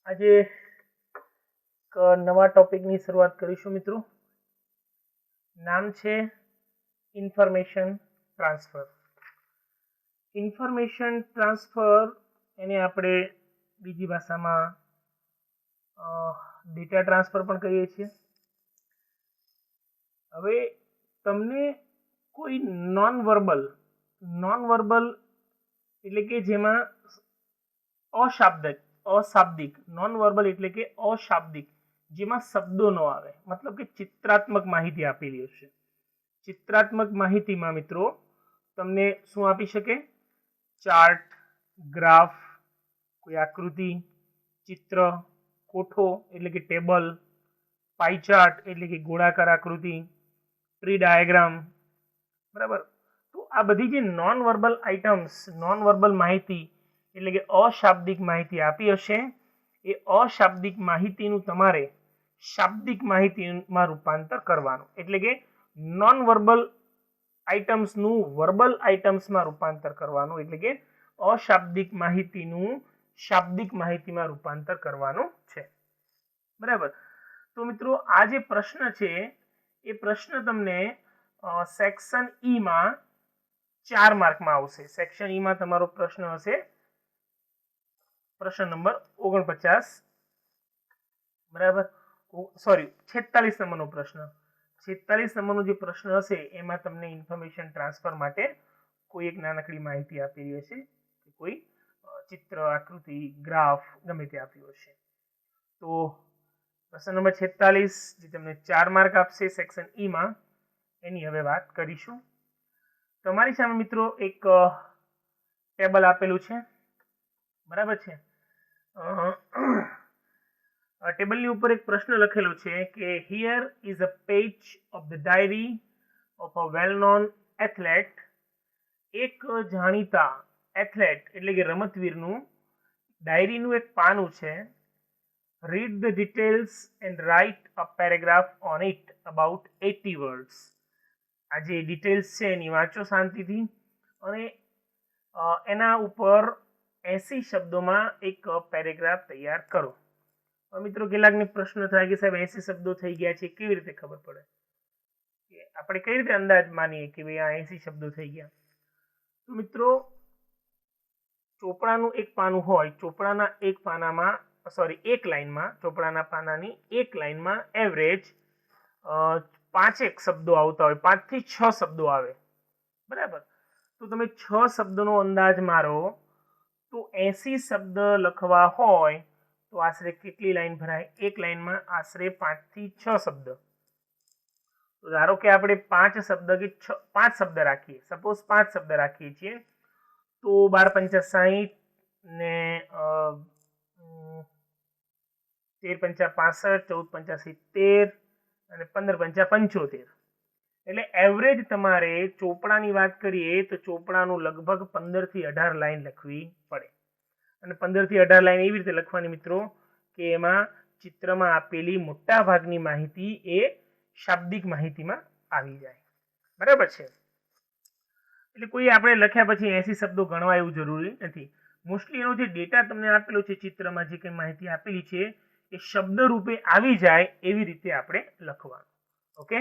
આજે એક નવા ટોપિકની શરૂઆત કરીશું મિત્રો. નામ છે ઇન્ફોર્મેશન ટ્રાન્સફર. ઇન્ફોર્મેશન ટ્રાન્સફર એને આપણે બીજી ભાષામાં ડેટા ટ્રાન્સફર પણ કહીએ છીએ. હવે તમને કોઈ નોન વર્બલ એટલે કે જેમાં અશાબ્દિક નોન વર્બલ એટલે કે અશાબ્દિક, જેમાં શબ્દો ન આવે, મતલબ કે ચિત્રાત્મક માહિતી આપેલી હશે. ચિત્રાત્મક માહિતીમાં મિત્રો તમને શું આપી શકે? ચાર્ટ, ગ્રાફ, કોઈ આકૃતિ, ચિત્ર, કોઠો એટલે કે ટેબલ, પાઈ ચાર્ટ એટલે કે ગોળાકાર આકૃતિ, ટ્રી ડાયાગ્રામ, બરાબર. તો આ બધી જે non verbal items, non verbal માહિતી એટલે કે અશાબ્દિક માહિતી આપી હશે, એ અશાબ્દિક માહિતીનું તમારે શાબ્દિક માહિતીમાં રૂપાંતર કરવાનું. એટલે કે નોન વર્બલ આઇટમ્સનું વર્બલ આઇટમ્સમાં રૂપાંતર કરવાનું. એટલે કે અશાબ્દિક માહિતીનું શાબ્દિક માહિતીમાં રૂપાંતર કરવાનું છે, બરાબર. તો મિત્રો આ જે પ્રશ્ન છે એ પ્રશ્ન તમને સેક્શન ઈ માં 4 માર્કમાં આવશે. સેક્શન ઈ માં તમારો પ્રશ્ન હશે પ્રશ્ન નંબર 49, બરાબર. સોરી, 46 નંબરનો પ્રશ્ન. 46 નંબરનો જે પ્રશ્ન હશે એમાં તમને ઇન્ફોર્મેશન ટ્રાન્સફર માટે કોઈ એક નાનકડી માહિતી આપેલી હશે, કોઈ ચિત્ર, આકૃતિ, ગ્રાફ ગમે તે આપ્યું હશે. તો પ્રશ્ન નંબર 46 જે તમને 4 માર્ક આપશે સેક્શન ઈ માં, એની હવે વાત કરીશું. તમારી સામે મિત્રો એક ટેબલ આપેલું છે, બરાબર છે. ટેબલની ઉપર એક પ્રશ્ન લખેલો છે કે here is a page of the diary of a well known athlete. એક જાણીતા એથ્લેટ એટલે કે રમતવીરનું ડાયરીનું એક પાનું છે. Read the details and write a paragraph on it about 80 words. આ જે ડિટેલ્સ છે એની વાંચો શાંતિથી અને એના ઉપર 80 શબ્દોમાં એક પેરેગ્રાફ તૈયાર કરો. મિત્રો કેટલાકને પ્રશ્ન થાય કે સાહેબ 80 શબ્દો થઈ ગયા છે, કેવી રીતે ખબર પડે? આપણે કઈ રીતે અંદાજ માનીએ કે ભાઈ આ 80 શબ્દો થઈ ગયા? તો મિત્રો ચોપડાનું એક પાનું હોય, ચોપડાના એક પાનામાં એક લાઈનમાં, ચોપડાના પાનાની એક લાઈનમાં એવરેજ 5 શબ્દો આવતા હોય, 5 થી 6 શબ્દો આવે, બરાબર. તો તમે 6 શબ્દોનો અંદાજ મારો તો 80 શબ્દ લખવા હોય તો આશરે કેટલી લાઈન ભરાય? એક લાઈનમાં આશરે 5 થી 6 શબ્દ. તો ધારો કે આપણે 5 શબ્દ કે 5 શબ્દ રાખીએ, સપોઝ 5 શબ્દ રાખીએ છીએ, તો 12 × 5 = 60 ને 13 × 5 = 14 × 70 અને 15 × 75. એટલે એવરેજ તમારે ચોપડાની વાત કરીએ તો ચોપડાનું લગભગ 15 થી 18 લાઈન લખવી પડે. અને 15 થી 18 લાઈન એવી રીતે લખવાની મિત્રો કે એમાં ચિત્રમાં આપેલી મોટા ભાગની માહિતી એ શાબ્દિક માહિતીમાં આવી જાય, બરાબર છે. એટલે કોઈ આપણે લખ્યા પછી 80 શબ્દો ગણવા એવું જરૂરી નથી. મોસ્ટલી એનો જે ડેટા તમને આપેલો છે, ચિત્રમાં જે કંઈ માહિતી આપેલી છે એ શબ્દ રૂપે આવી જાય એવી રીતે આપણે લખવાનું. ઓકે.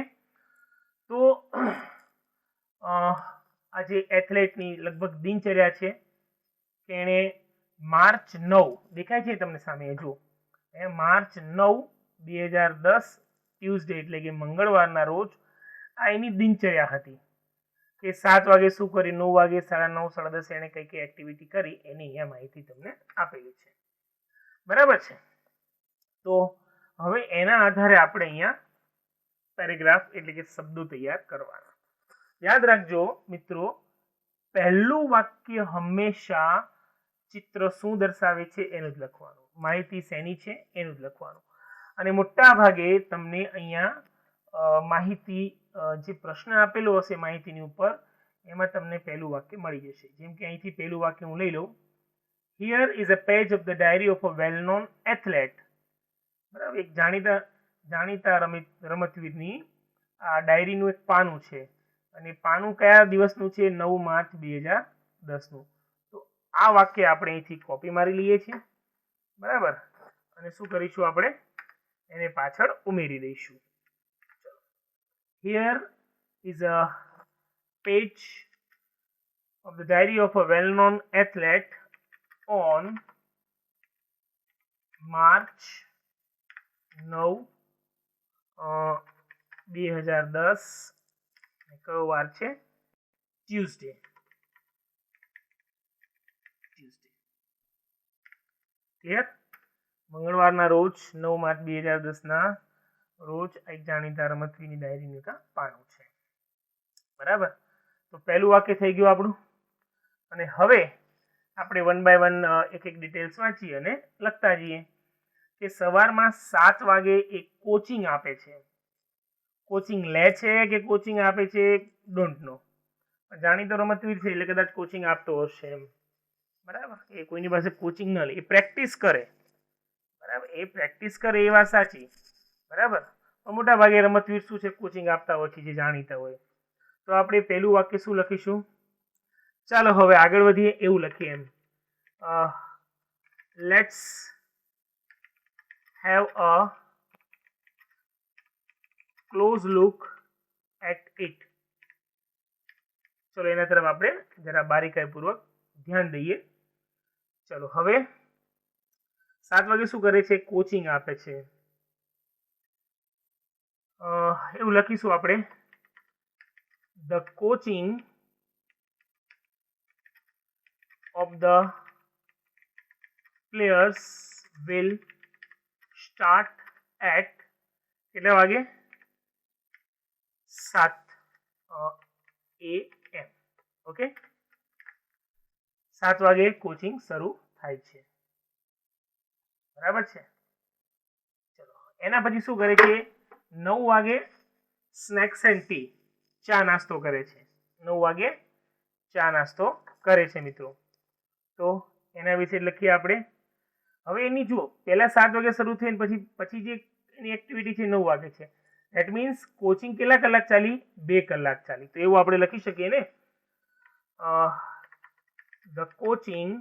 તો આ જે એથ્લેટની લગભગ દિનચર્યા છે કે એણે માર્ચ 9 દેખાય છે તમને સામે, જુઓ, માર્ચ 9, 2010 ટ્યુઝડે એટલે કે મંગળવારના રોજ આ એની દિનચર્યા હતી કે 7 વાગે શું કરી, 9 વાગે, 9:30, 10:30 એને કઈ કઈ એક્ટિવિટી કરી એની અહીંયા માહિતી તમને આપેલી છે, બરાબર છે. તો હવે એના આધારે આપણે અહીંયા પેરેગ્રાફ એટલે કે શબ્દો તૈયાર કરવાના. યાદ રાખજો મિત્રો, પહેલું વાક્ય હંમેશા ચિત્ર શું દર્શાવે છે એનું જ લખવાનું, માહિતી શેની છે એનું જ લખવાનું. અને મોટા ભાગે તમને અહીંયા માહિતી જે પ્રશ્ન આપેલો હશે માહિતીની ઉપર, એમાં તમને પહેલું વાક્ય મળી જશે. જેમ કે અહીંથી પહેલું વાક્ય હું લઈ લઉં, here is a page of the diary of a well known athlete. બરાબર, એક જાણીતા રમતવીરની આ ડાયરીનું એક પાનું છે અને પાનું કયા દિવસનું છે? 9 માર્ચ 2010નું. તો આ વાક્ય આપણે અહીંથી કોપી મારી લઈએ છીએ, બરાબર. અને શું કરીશું આપણે એને પાછળ ઉમેરી દઈશું. Here is a page of the diary of a well-known athlete on March 9, 2010. કયો વાર છે? ટ્યુઝડે. ક્લિયર? મંગળવારના રોજ 9 માર્ચ 2010ના રોજ એક જાણીતા રમતવીરની ડાયરીનું એક પાનું છે. બરાબર. તો પહેલું વાક્ય થઈ ગયું આપણું. અને હવે આપણે વન બાય વન એક એક ડિટેલ્સ વાંચીએ અને લખતા જઈએ. કે સવારમાં 7 વાગે એક કોચિંગ આપે છે. કોચિંગ લે છે કે કોચિંગ આપે છે ડોન્ટ નો. જાણીતો રમતવીર છે એટલે કદાચ કોચિંગ આપતો હશે એમ. બરાબર. એ કોઈની પાસે કોચિંગ ન લે, એ પ્રેક્ટિસ કરે. બરાબર. એ પ્રેક્ટિસ કરે એ વાત સાચી. બરાબર. મોટા ભાગે રમતવીર શું છે કોચિંગ આપતા હોય છે જે જાણીતા હોય. તો આપણે પહેલું વાક્ય શું લખીશું? ચાલો હવે આગળ વધીએ. એવું લખીએ એમ, let's have a close look at it. ચલો એના તરફ આપણે જરા બારીકાઈપૂર્વક ધ્યાન દઈએ. ચલો હવે 7 વાગે શું કરે છે? કોચિંગ આપે છે. એવું લખીશું આપણે, the coaching of the players will start at કેટલા વાગે? 7 AM. ઓકે, 7 વાગે કોચિંગ શરૂ થાય છે. બરાબર છે. ચલો એના પછી શું કરે છે? 9 વાગે સ્નેક્સ એન્ડ ટી, ચા નાસ્તો કરે છે. 9 વાગે ચા નાસ્તો કરે છે મિત્રો. તો એના વિશે લખીએ આપણે. હવે એની જુઓ, પહેલા 7 વાગે શરૂ થઈ પછી જે એની એક્ટિવિટી છે 9 વાગે છે. ધેટ મીન્સ કોચિંગ કેટલા કલાક ચાલી? 2 કલાક ચાલી. તો એવું આપણે લખી શકીએ ને, the coaching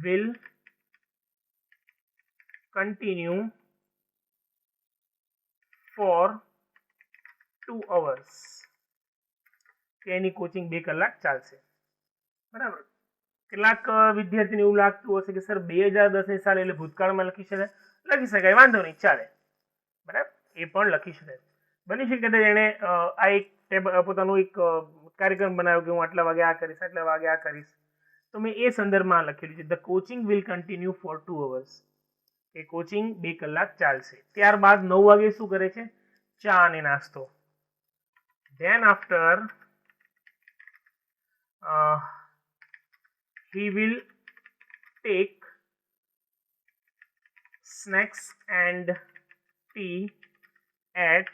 will continue for 2 hours. કે એની કોચિંગ 2 કલાક ચાલશે. બરાબર. કેટલાક વિદ્યાર્થીને એવું લાગતું હશે કે સર 2010 સાલ એટલે ભૂતકાળમાં લખી શકાય, વાંધો નહીં, ચાલે. બરાબર, એ પણ લખી શકાય. બની શકે કદાચ એણે આ એક પોતાનું એક કાર્યક્રમ બનાવ્યો કે હું આટલા વાગે આ કરીશ, આટલા વાગે આ કરીશ. તો મેં એ સંદર્ભમાં લખેલું છે, the coaching will continue for 2 hours. એ કોચિંગ 2 કલાક ચાલશે. ત્યારબાદ 9 વાગે શું કરે છે? ચા અને નાસ્તો. Than after he will take snacks and tea at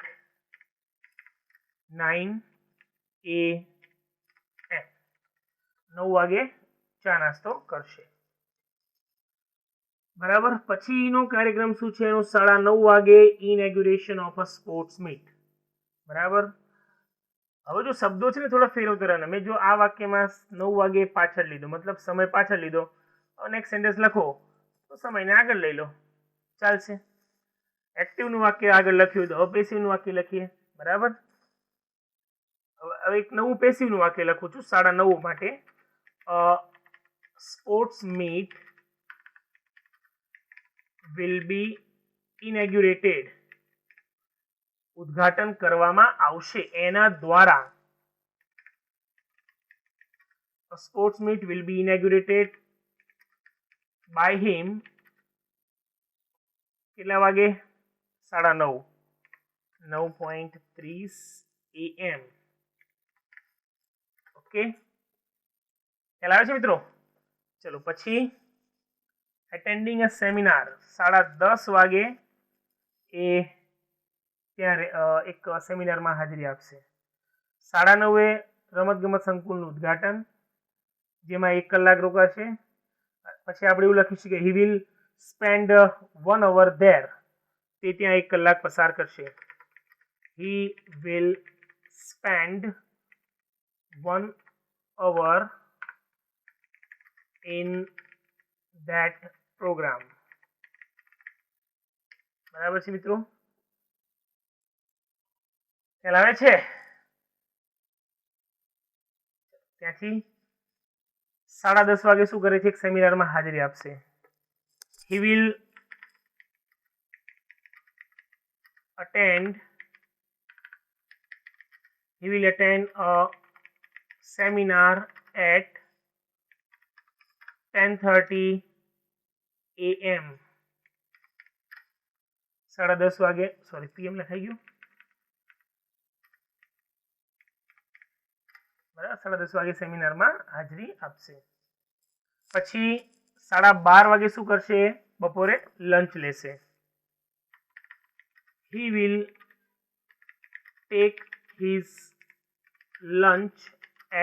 9 AM. 9 વાગે ચા નાસ્તો કરશે. બરાબર. પછીનો કાર્યક્રમ શું છે એનો? 9:30 વાગે ઇનેગ્યુરેશન ઓફ અ સ્પોર્ટ્સ મીટ. બરાબર. હવે જો શબ્દો છે ને થોડા ફેરવતા, મેં જો આ વાક્યમાં 9 વાગે પાછળ લીધો, મતલબ સમય પાછળ લીધો, નેક્સ્ટ સેન્ટેન્સ લખો તો સમયને આગળ લઈ લો, ચાલશે. એક્ટિવનું વાક્ય આગળ લખ્યું તો હવે પેસિવનું વાક્ય લખીએ. બરાબર. હવે એક નવું પેસિવનું વાક્ય લખું છું 9:30 માટે. Sports meet will be inaugurated. ઉદ્ઘાટન કરવામાં આવશે એના દ્વારા. A sports meet will be inaugurated by him. કેટલા વાગે? 9:30. 9:30 AM. ઓકે, ખ્યાલ આવે છે મિત્રો? ચલો પછી attending a seminar. 10:30 વાગે એ ત્યાં એક સેમિનારમાં હાજરી આપશે. 9:30 રમતગમત સંકુલનું ઉદ્ઘાટન, જેમાં 1 કલાક રોકાશે. પછી આપણે એવું લખીશું કે he will spend 1 hour there. તે ત્યાં 1 કલાક પસાર કરશે. he will spend 1 hour in that program. બરાબર છે મિત્રો, ખ્યાલ આવે છે? ત્યાંથી 10:30 વાગે શું કરે છે? એક સેમિનારમાં હાજરી આપશે. He will attend a seminar at 10:30 AM. 10:30 વાગે, સોરી PM લખાઈ ગયું, બરાબર. 10:30 વાગે સેમિનારમાં હાજરી આપશે. પછી 12:30 વાગે શું કરશે? બપોરે લંચ લેશે. he will take his lunch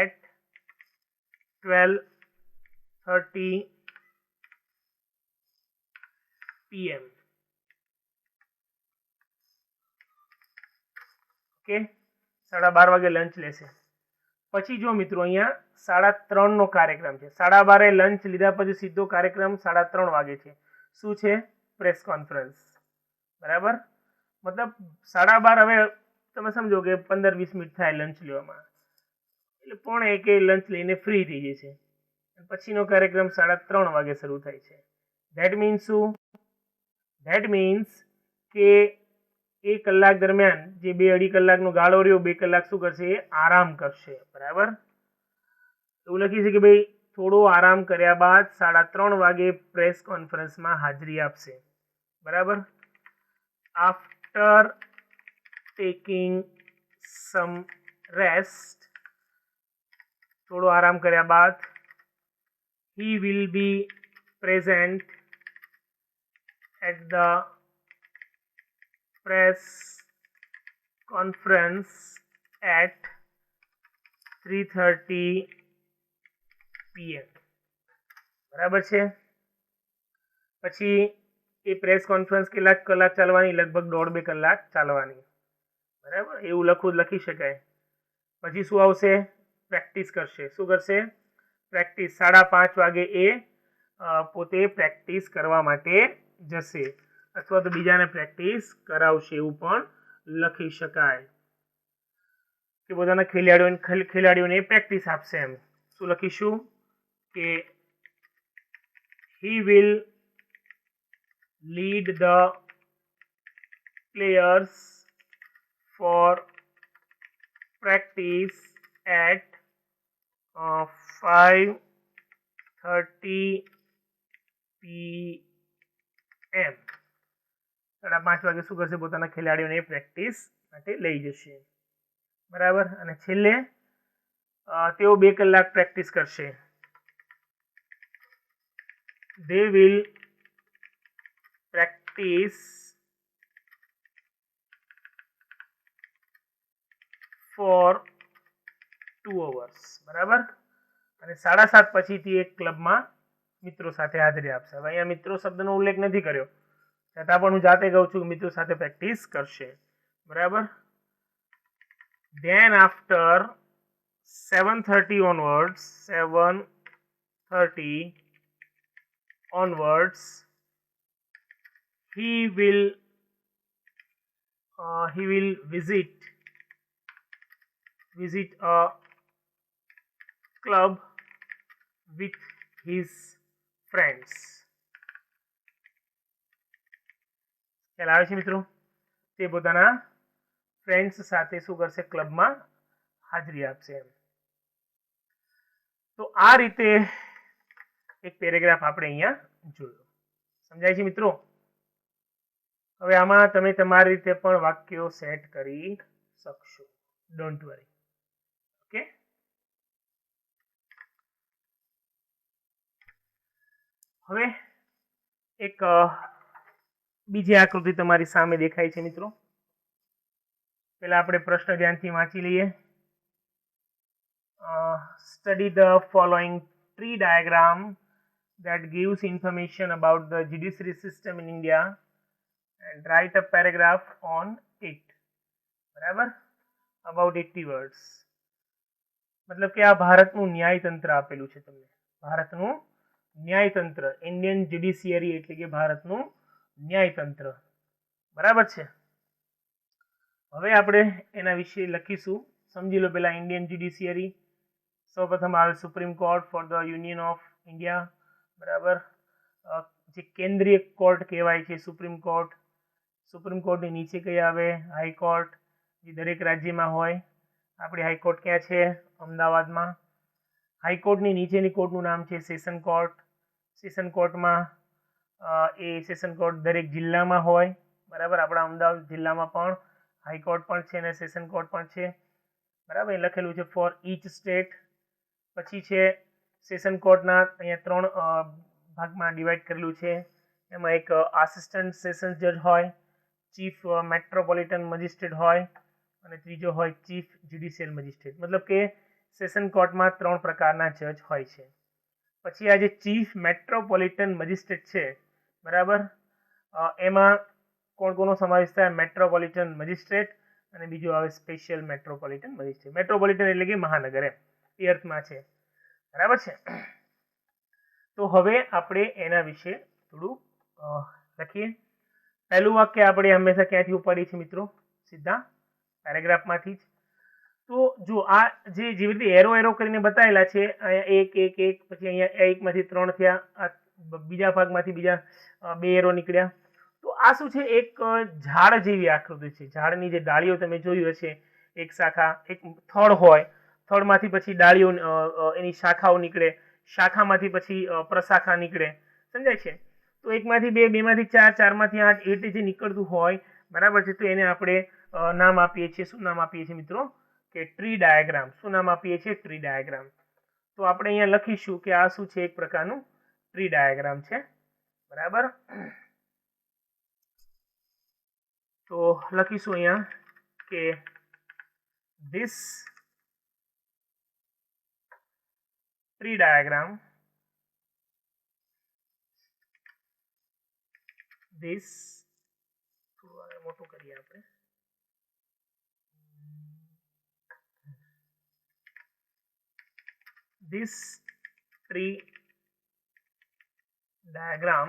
at 12:30 PM. Okay, 12:30 વાગે લંચ લેશે. પછી જો મિત્રો અહીંયા 3:30 નો કાર્યક્રમ છે. 12:30 લંચ લીધા પછી સીધો કાર્યક્રમ 3:30 વાગે છે. શું છે? Press conference. બરાબર, મતલબ 12:30 હવે તમે સમજો કે 15-20 મિનિટ થાય લંચ લેવામાં, એટલે 12:45 લંચ લઈને ફ્રી થઈ જાય છે. પછીનો કાર્યક્રમ 3:30 વાગે શરૂ થાય છે. ધેટ મીન્સ શું? ધેટ મીન્સ કે 1 કલાક દરમિયાન જે 2-2.5 કલાકનો ગાળો રહ્યો, 2 કલાક શું કરશે? આરામ કરશે. બરાબર, એવું લખી છે કે ભાઈ થોડો આરામ કર્યા બાદ 3:30 વાગે પ્રેસ કોન્ફરન્સમાં હાજરી આપશે. બરાબર, આફ્ટર ટેકિંગ સમ રેસ્ટ, થોડો આરામ કર્યા બાદ he will be present at the press conference at 3:30 PM. બરાબર છે. પછી એ પ્રેસ કોન્ફરન્સ કેટલા કલાક ચાલવાની? લગભગ 1.5-2 કલાક ચાલવાની. બરાબર, એવું લખી શકાય. પછી શું આવશે? પ્રેક્ટિસ કરશે. શું કરશે? પ્રેક્ટિસ. 5:30 વાગે એ પોતે પ્રેક્ટિસ કરવા માટે જશે, અથવા તો બીજાને પ્રેક્ટિસ કરાવશે, એવું પણ લખી શકાય કે પોતાના ખેલાડીઓને પ્રેક્ટિસ આપશે. એમ શું લખીશું? કે he will lead the players for practice at 5:30 PM. 5:30 વાગે શું કરશે? પોતાના ખેલાડીઓને પ્રેક્ટિસ માટે લઈ જશે. બરાબર, અને છેલ્લે તેઓ 2 કલાક પ્રેક્ટિસ કરશે. they will practice for 2 hours. બરાબર, અને 7:30 પછીથી એક ક્લબમાં મિત્રો સાથે હાજરી આપશે. હવે અહીંયા મિત્રો શબ્દનો ઉલ્લેખ નથી કર્યો, છતાં પણ હું જાતે કહું છું કે મિત્રો સાથે પ્રેક્ટિસ કરશે. બરાબર, then after 7:30 onwards he will visit a club with his friends. ખ્યાલ આવે છે મિત્રો? તે પોતાના ફ્રેન્ડ્સ સાથે શું કરશે? ક્લબમાં હાજરી આપશે. તો આ રીતે એક પેરેગ્રાફ આપણે અહીંયા જોયો. સમજાય છે મિત્રો? હવે આમાં તમે તમારી રીતે પણ વાક્યો સેટ કરી શકશો. Don't worry. ઓકે, હવે એક બીજી આકૃતિ તમારી સામે દેખાય છે મિત્રો. પહેલા આપણે પ્રશ્ન ધ્યાનથી વાંચી લઈએ. Study the following tree diagram that gives information about the judiciary system in India and write a paragraph on it. બરાબર, about 80 words. મતલબ કે આ ભારતનું ન્યાયતંત્ર આપેલું છે તમને. ભારતનું ન્યાયતંત્ર, ઇન્ડિયન જ્યુડિશિયરી એટલે કે ભારતનું ન્યાયતંત્ર. બરાબર છે. હવે આપણે એના વિશે લખીશું. સમજી લો પેલા ઇન્ડિયન જ્યુડિશિયરી. સૌપ્રથમ આવે supreme court for the union of India. બરાબર. જે કેન્દ્રીય કોર્ટ કહેવાય છે સુપ્રીમ કોર્ટ. સુપ્રીમ કોર્ટની નીચે કઈ આવે? હાઈકોર્ટ, જે દરેક રાજ્યમાં હોય. આપણી હાઈકોર્ટ ક્યાં છે? અમદાવાદમાં. હાઈકોર્ટની નીચેની કોર્ટનું નામ છે સેશન કોર્ટ. સેશન કોર્ટમાં એ સેશન કોર્ટ દરેક જિલ્લામાં હોય. બરાબર. આપણા અમદાવાદ જિલ્લામાં પણ હાઈકોર્ટ પણ છે અને સેશન કોર્ટ પણ છે. બરાબર. એ લખેલું છે ફોર ઈચ સ્ટેટ. પછી છે સેશન કોર્ટના અહીંયા 3 ભાગમાં ડિવાઈડ કરેલું છે. એમાં એક આસિસ્ટન્ટ સેશન જજ હોય, ચીફ મેટ્રોપોલિટન મજિસ્ટ્રેટ હોય અને ત્રીજો હોય ચીફ જ્યુડિશિયલ મજિસ્ટ્રેટ. મતલબ કે સેશન કોર્ટમાં 3 પ્રકારના જજ હોય છે. પછી આ જે ચીફ મેટ્રોપોલિટન મજિસ્ટ્રેટ છે, બરાબર, એમાં કોણ કોનો સમાવેશ થાય? મેટ્રોપોલિટન મજિસ્ટ્રેટ અને બીજું આવે સ્પેશિયલ મેટ્રોપોલિટન મજિસ્ટ્રેટ. મેટ્રોપોલિટન એટલે કે મહાનગર, એ અર્થમાં છે. બરાબર છે. તો હવે આપણે એના વિશે થોડું લખીએ. પહેલું વાક્ય આપણે હંમેશા ક્યાંથી ઉપાડીએ છીએ મિત્રો? સીધા પેરેગ્રાફમાંથી જ. તો જો આ જેવી રીતે એરો કરીને બતાવેલા છે, અહીંયા 1 1 1, પછી અહીંયા 1 માંથી 3 થયા, આ બીજા ભાગમાંથી બીજા 2 એરો નીકળ્યા. તો આ શું છે? એક ઝાડ જેવી આકૃતિ છે. ઝાડની જે ડાળીઓ તમે જોયું હશે, એક શાખા, એક થડ હોય, થડમાંથી પછી ડાળીઓ, એની શાખાઓ નીકળે, શાખામાંથી પછી પ્રશાખા નીકળે. સમજાય છે? તો 1 માંથી 2, 2 માંથી 4, 4 માંથી 8, એ રીતે જે નીકળતું હોય, બરાબર છે, તો એને આપણે નામ આપીએ છીએ. શું નામ આપીએ છીએ મિત્રો? કે ટ્રી ડાયાગ્રામ. શું નામ આપીએ છીએ? Tree diagram. તો આપણે અહીંયા લખીશું કે આ શું છે? એક પ્રકારનું ટ્રી ડાયાગ્રામ છે. બરાબર. તો લખીશું અહીંયા કે this tree diagram, this મોટું કરીએ આપણે. This tree diagram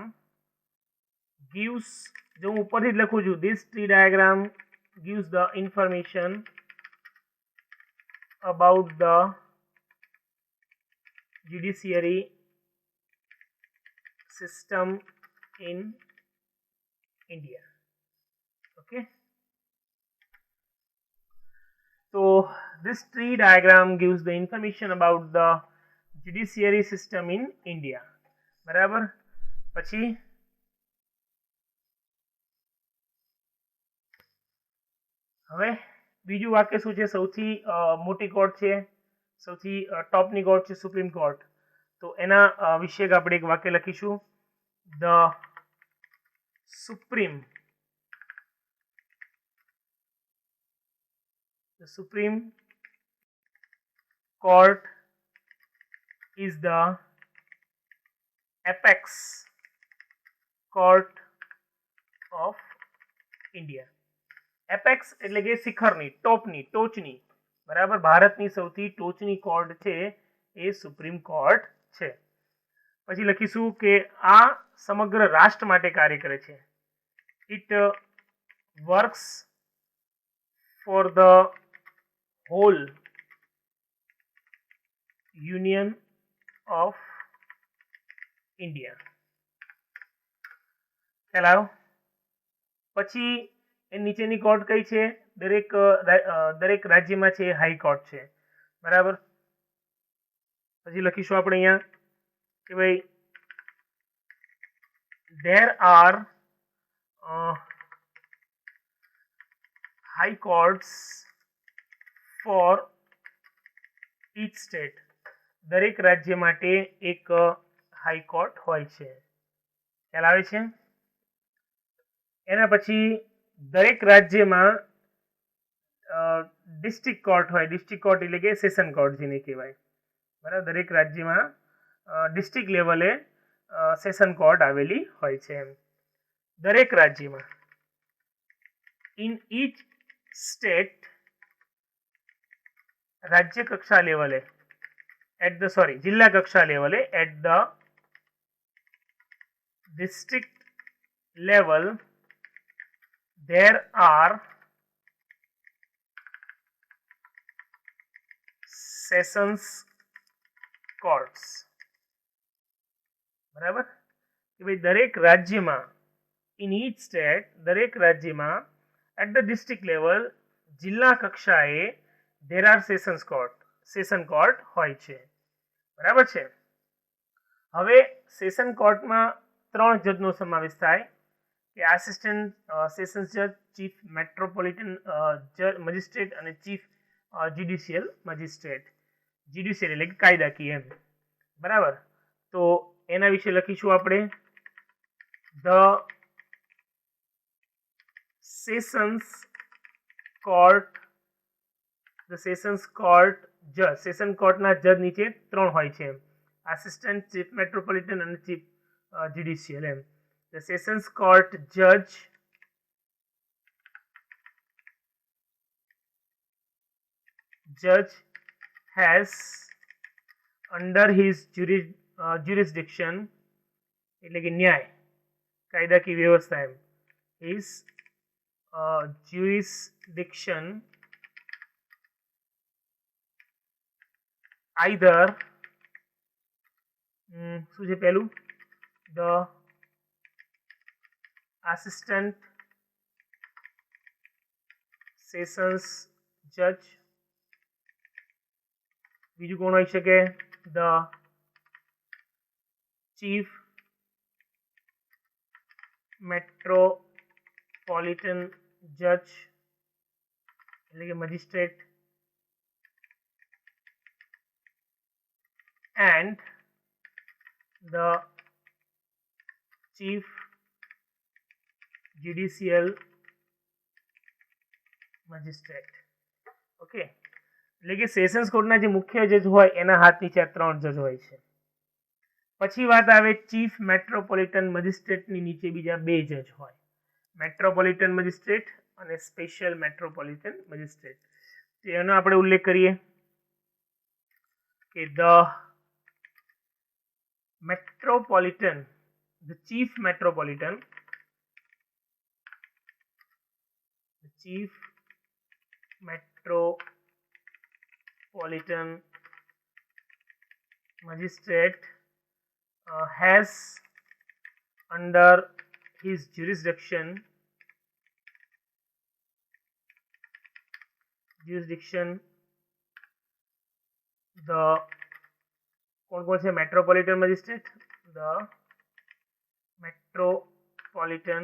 gives, જો હું ઉપરથી જ લખું છું, this tree diagram gives the information about the judiciary system in India. Okay. So this tree diagram gives the information about the judiciary system in India. બરાબર. પછી હવે બીજું વાક્ય શું છે? સૌથી મોટી કોર્ટ છે, સૌથી ટોપની કોર્ટ છે સુપ્રીમ કોર્ટ. તો એના વિશે આપણે એક વાક્ય લખીશું. The supreme court is the apex court of India. Apex એટલે કે શિખરની, ટોપની, ટોચની. બરાબર. ભારતની સૌથી ટોચની કોર્ટ છે એ સુપ્રીમ કોર્ટ છે. પછી લખીશું કે આ સમગ્ર રાષ્ટ્ર માટે કાર્ય કરે છે. It works for the whole union of India. ખ્યાલ આવ્યો? પછી એ નીચેની કોર્ટ કઈ છે? દરેક રાજ્યમાં છે હાઈકોર્ટ છે. બરાબર. પછી લખીશું આપણે અહીંયા કે ભાઈ there are high courts for each state. દરેક રાજ્ય માટે એક હાઈકોર્ટ હોય છે. ખ્યાલ આવે છે? એના પછી દરેક રાજ્યમાં ડિસ્ટ્રિક્ટ કોર્ટ હોય. ડિસ્ટ્રિક્ટ કોર્ટ એટલે કે સેશન કોર્ટ જેને કહેવાય. બરાબર. દરેક રાજ્યમાં ડિસ્ટ્રિક્ટ લેવલે સેશન કોર્ટ આવેલી હોય છે. દરેક રાજ્યમાં, ઇન ઈચ સ્ટેટ, રાજ્ય કક્ષા લેવલે, જિલ્લા કક્ષા લેવલે, at the district level, there are sessions courts. બરાબર કે ભાઈ દરેક રાજ્યમાં in each state દરેક રાજ્યમાં at the district level જિલ્લા કક્ષાએ there are session court હોય છે. બરાબર છે. હવે સેશન કોર્ટમાં 3 જજનો સમાવેશ થાય કે આસિસ્ટન્ટ સેશન્સ જજ, ચીફ મેટ્રોપોલિટન મજિસ્ટ્રેટ અને ચીફ જ્યુડિશિયલ મજિસ્ટ્રેટ. જ્યુડિશિયલ એટલે કે કાયદાકીય એમ. બરાબર. તો એના વિશે લખીશું આપણે ધ સેશન્સ કોર્ટ જજ. સેશન કોર્ટના જજ નીચે 3 હોય છે એમ. આસિસ્ટન્ટ, ચીફ મેટ્રોપોલિટન અને ચીફ જ્યુડિશિયલ એમ. The Sessions Court judge has under his jurisdiction એટલે કે ન્યાય કાયદાકીય વ્યવસ્થા એમ. his jurisdiction either શું છે પહેલું the assistant sessions judge, બીજું કોણ હોઈ શકે the chief metropolitan judge એટલે કે magistrate and the chief judicial magistrate. Okay. એટલે કે સેશન્સ કોર્ટના જે મુખ્ય જજ હોય એના હાથ નીચે 3 જજ હોય છે. પછી વાત આવે ચીફ મેટ્રોપોલિટન મજિસ્ટ્રેટની નીચે બીજા 2 જજ હોય. મેટ્રોપોલિટન મજિસ્ટ્રેટ અને સ્પેશિયલ મેટ્રોપોલિટન મજિસ્ટ્રેટ. તેનો આપણે ઉલ્લેખ કરીએ કે the chief metropolitan magistrate has under his jurisdiction the कौन से metropolitan magistrate the metropolitan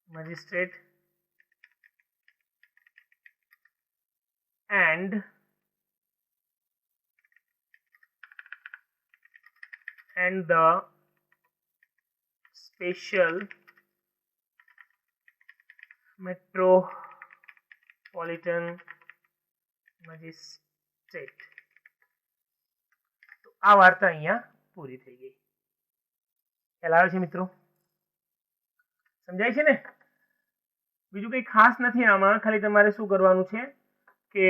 magistrate and the special metropolitan magistrate. તો આ વાર્તા અહીંયા પૂરી થઈ ગઈ. ખ્યાલ આવે છે મિત્રો? સમજાય છે ને? બીજું કંઈ ખાસ નથી આમાં. ખાલી તમારે શું કરવાનું છે કે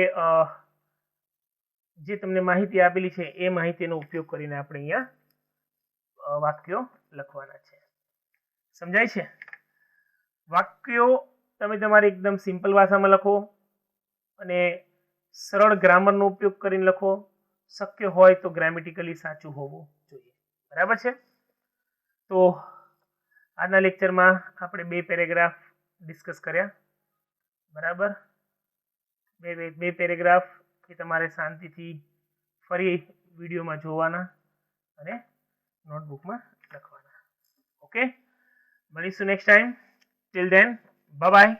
જે તમને માહિતી આપેલી છે એ માહિતીનો ઉપયોગ કરીને આપણે અહીંયા વાક્યો લખવાના છે. સમજાય છે? વાક્યો તમે તમારી એકદમ સિમ્પલ ભાષામાં લખો અને સરળ ગ્રામરનો ઉપયોગ કરીને લખો. શક્ય હોય તો ગ્રામેટિકલી સાચું હોવું જોઈએ. બરાબર છે? તો આજના લેક્ચરમાં આપણે 2 પેરેગ્રાફ ડિસ્કસ કર્યા. બરાબર? બે પેરેગ્રાફ એ તમારે શાંતિથી ફરી વિડીયોમાં જોવાના અને નોટબુકમાં લખવાના. ઓકે, મળીશું next time. Till then bye bye.